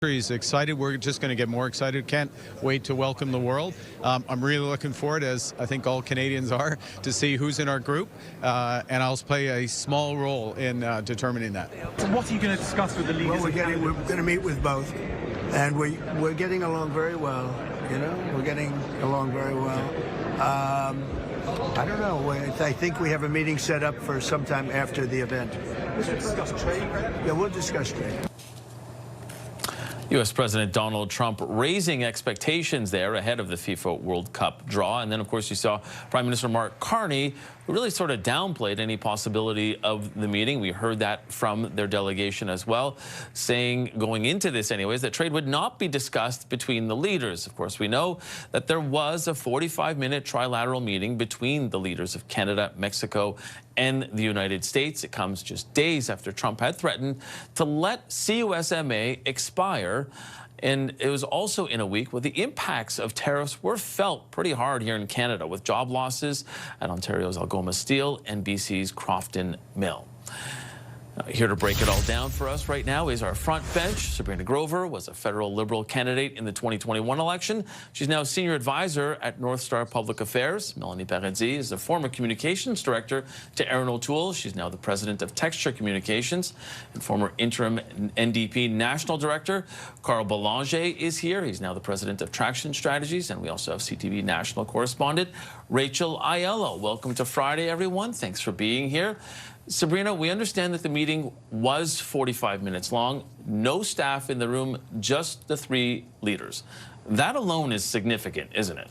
He's excited. We're just going to get more excited. Can't wait to welcome the world. I'm really looking forward, as I think all Canadians are, to see who's in our group, and I'll play a small role in determining that. So what are you going to discuss with the leaders? Well, we're going to meet with both, and we're getting along very well. We're getting along very well. I don't know. I think we have a meeting set up for sometime after the event. We'll discuss trade. Yeah, we'll discuss trade. U.S. President Donald Trump raising expectations there ahead of the FIFA World Cup draw. And then, of course, you saw Prime Minister Mark Carney, who really sort of downplayed any possibility of the meeting. We heard that from their delegation as well, saying, going into this anyways, that trade would not be discussed between the leaders. Of course, we know that there was a 45-minute trilateral meeting between the leaders of Canada, Mexico, and the United States. It comes just days after Trump had threatened to let CUSMA expire. And it was also in a week where the impacts of tariffs were felt pretty hard here in Canada, with job losses at Ontario's Algoma Steel and BC's Crofton Mill. Here to break it all down for us right now is our front bench. Sabrina Grover was a federal Liberal candidate in the 2021 election. She's now senior advisor at North Star Public Affairs. Melanie Paradis is the former communications director to Aaron O'Toole. She's now the president of Texture Communications and former interim NDP national director. Carl Belanger is here. He's now the president of Traction Strategies. And we also have CTV national correspondent Rachel Aiello. Welcome to Friday, everyone. Thanks for being here. Sabrina, we understand that the meeting was 45 minutes long. No staff in the room, just the three leaders. That alone is significant, isn't it?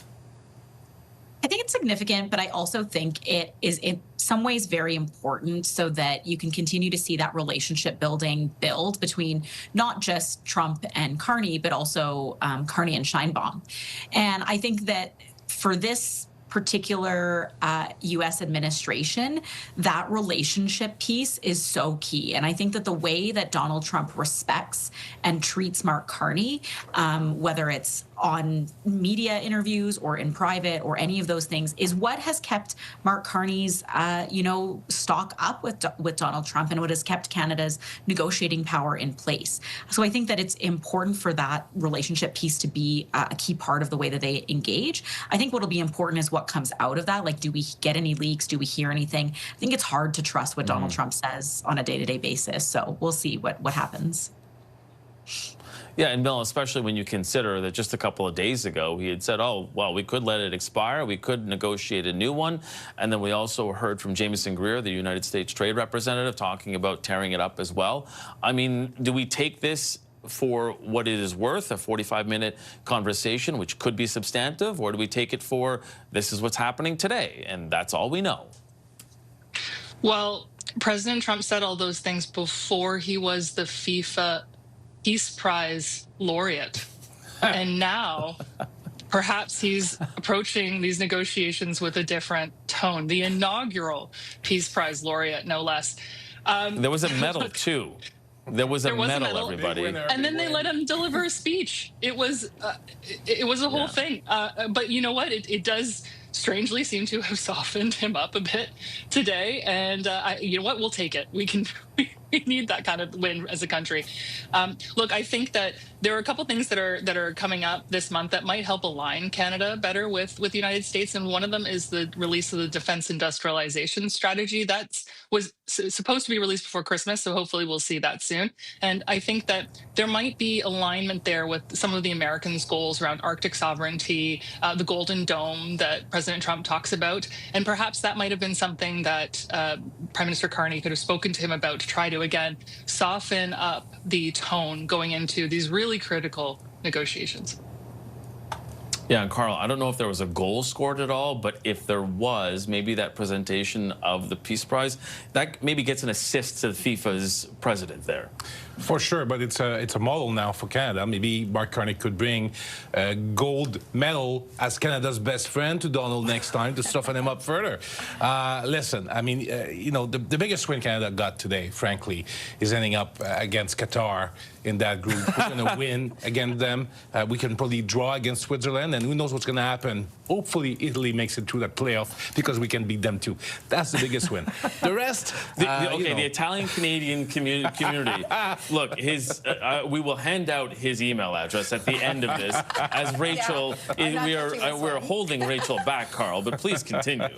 I think it's significant, but I also think it is in some ways very important so that you can continue to see that relationship build between not just Trump and Carney, but also Carney and Sheinbaum. And I think that for this particular U.S. administration, that relationship piece is so key. And I think that the way that Donald Trump respects and treats Mark Carney, whether it's on media interviews or in private or any of those things, is what has kept Mark Carney's, stock up with Donald Trump, and what has kept Canada's negotiating power in place. So I think that it's important for that relationship piece to be a key part of the way that they engage. I think what'll be important is what comes out of that. Like, do we get any leaks? Do we hear anything? I think it's hard to trust what Donald Trump says on a day-to-day basis. So we'll see what happens. Yeah, and Bill, especially when you consider that just a couple of days ago, he had said, oh, well, we could let it expire. We could negotiate a new one. And then we also heard from Jameson Greer, the United States Trade Representative, talking about tearing it up as well. I mean, do we take this for what it is worth, a 45-minute conversation, which could be substantive, or do we take it for this is what's happening today, and that's all we know? Well, President Trump said all those things before he was the FIFA Peace Prize laureate. And now perhaps he's approaching these negotiations with a different tone. The inaugural Peace Prize laureate, no less. There was a medal, too. There was a medal, everybody. And then they let him deliver a speech. It was a whole thing. But you know what? It does strangely seem to have softened him up a bit today. And you know what? We'll take it. We need that kind of win as a country. Look, I think that there are a couple things that are coming up this month that might help align Canada better with the United States, and one of them is the release of the defense industrialization strategy that was supposed to be released before Christmas, so hopefully we'll see that soon. And I think that there might be alignment there with some of the Americans' goals around Arctic sovereignty, the Golden Dome that President Trump talks about, and perhaps that might have been something that Prime Minister Carney could have spoken to him about to try to, again, soften up the tone going into these really critical negotiations. Yeah, and Carl, I don't know if there was a goal scored at all, but if there was, maybe that presentation of the Peace Prize, that maybe gets an assist to FIFA's president there. For sure, but it's a model now for Canada. Maybe Mark Carney could bring a gold medal as Canada's best friend to Donald next time to soften him up further. Listen, I mean, the biggest win Canada got today, frankly, is ending up against Qatar in that group. We're going to win against them. We can probably draw against Switzerland, and who knows what's going to happen. Hopefully, Italy makes it through that playoff because we can beat them too. That's the biggest win. The rest, the Italian-Canadian community look, we will hand out his email address at the end of this. As Rachel, we're holding Rachel back, Carl. But please continue.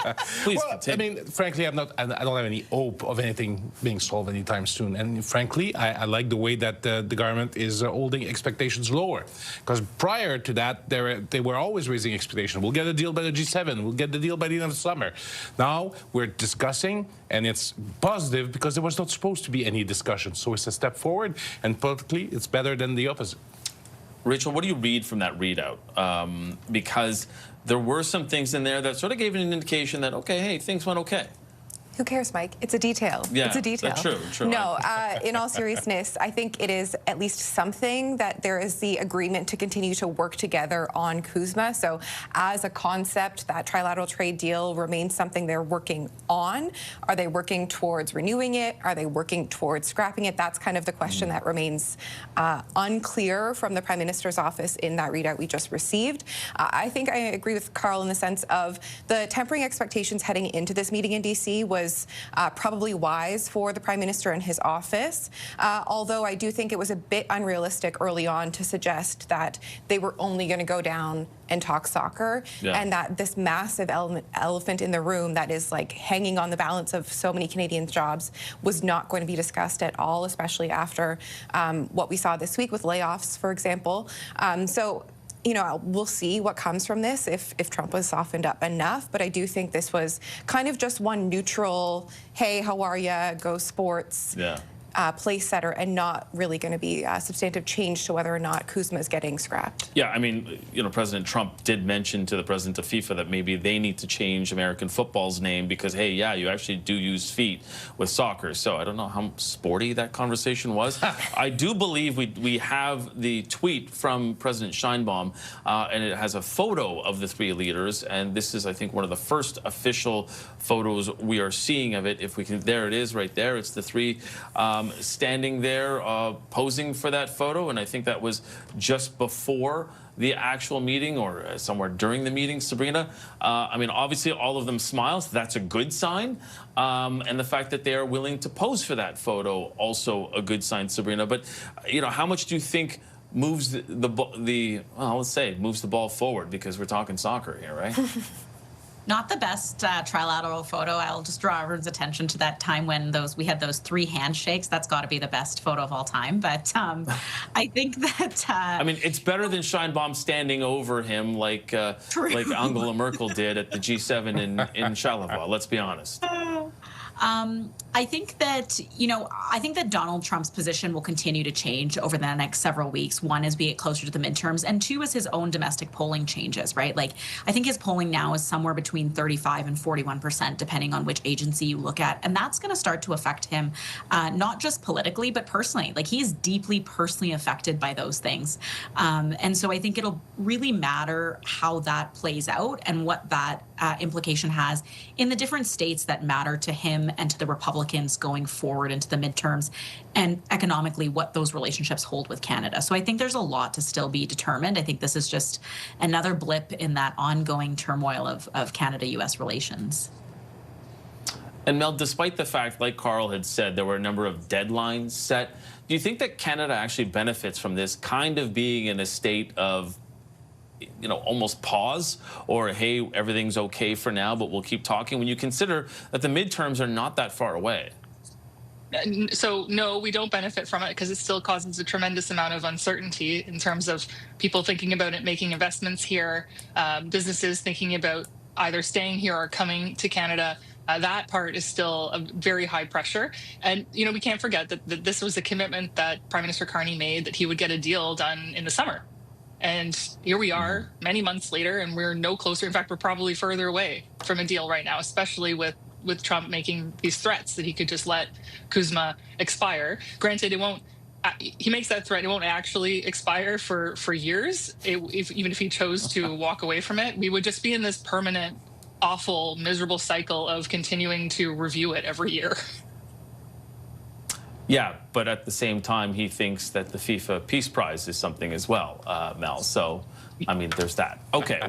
Please continue. I mean, frankly, I don't have any hope of anything being solved anytime soon. And frankly, I like the way that the government is holding expectations lower. Because prior to that, they were always raising expectations. We'll get a deal by the G7. We'll get the deal by the end of the summer. Now we're discussing, and it's positive because there was not supposed to be any discussion. So it's a step forward, and politically, it's better than the opposite. Rachel, what do you read from that readout? Because there were some things in there that sort of gave an indication that, okay, hey, things went okay. Who cares, Mike? It's a detail. Yeah, it's a detail. That's true. No, in all seriousness, I think it is at least something that there is the agreement to continue to work together on CUSMA. So as a concept, that trilateral trade deal remains something they're working on. Are they working towards renewing it? Are they working towards scrapping it? That's kind of the question that remains unclear from the Prime Minister's office in that readout we just received. I think I agree with Carl in the sense of the tempering expectations heading into this meeting in D.C. was probably wise for the Prime Minister and his office, although I do think it was a bit unrealistic early on to suggest that they were only going to go down and talk soccer, and that this massive elephant in the room that is like hanging on the balance of so many Canadians' jobs was not going to be discussed at all, especially after what we saw this week with layoffs, for example. So, you know, we'll see what comes from this if Trump was softened up enough. But I do think this was kind of just one neutral, hey, how are ya, go sports, place setter, and not really going to be a substantive change to whether or not CUSMA is getting scrapped. Yeah, I mean, you know, President Trump did mention to the president of FIFA that maybe they need to change American football's name because, hey, yeah, you actually do use feet with soccer. So I don't know how sporty that conversation was. I do believe we have the tweet from President Sheinbaum, and it has a photo of the three leaders. And this is, I think, one of the first official photos we are seeing of it. If we can, there it is right there. It's the three standing there posing for that photo, and I think that was just before the actual meeting or somewhere during the meeting, Sabrina. I mean, obviously all of them smile, so that's a good sign, and the fact that they are willing to pose for that photo, also a good sign, Sabrina. But you know, how much do you think moves well, let's say moves the ball forward, because we're talking soccer here, right? Not the best trilateral photo. I'll just draw everyone's attention to that time when we had those three handshakes. That's got to be the best photo of all time. But I think that I mean, it's better than Sheinbaum standing over him like Angela Merkel did at the G7 in Charlevoix. Let's be honest. I think that, you know, I think that Donald Trump's position will continue to change over the next several weeks. One is we get closer to the midterms, and two is his own domestic polling changes, right? Like, I think his polling now is somewhere between 35 and 41%, depending on which agency you look at. And that's going to start to affect him, not just politically, but personally. Like, he is deeply personally affected by those things. And so I think it'll really matter how that plays out and what that implication has in the different states that matter to him and to the Republicans going forward into the midterms, and economically what those relationships hold with Canada. So I think there's a lot to still be determined. I think this is just another blip in that ongoing turmoil of Canada-U.S. relations. And Mel, despite the fact, like Carl had said, there were a number of deadlines set, do you think that Canada actually benefits from this kind of being in a state of, you know, almost pause, or hey, everything's okay for now, but we'll keep talking, when you consider that the midterms are not that far away? So no, we don't benefit from it because it still causes a tremendous amount of uncertainty in terms of people thinking about it, making investments here, businesses thinking about either staying here or coming to Canada. That part is still a very high pressure. And, you know, we can't forget that this was a commitment that Prime Minister Carney made, that he would get a deal done in the summer. And here we are many months later, and we're no closer. In fact, we're probably further away from a deal right now, especially with Trump making these threats that he could just let CUSMA expire. Granted, it won't. He makes that threat. It won't actually expire for years. Even if he chose to walk away from it, we would just be in this permanent, awful, miserable cycle of continuing to review it every year. Yeah, but at the same time, he thinks that the FIFA Peace Prize is something as well, Mel. So, I mean, there's that. Okay.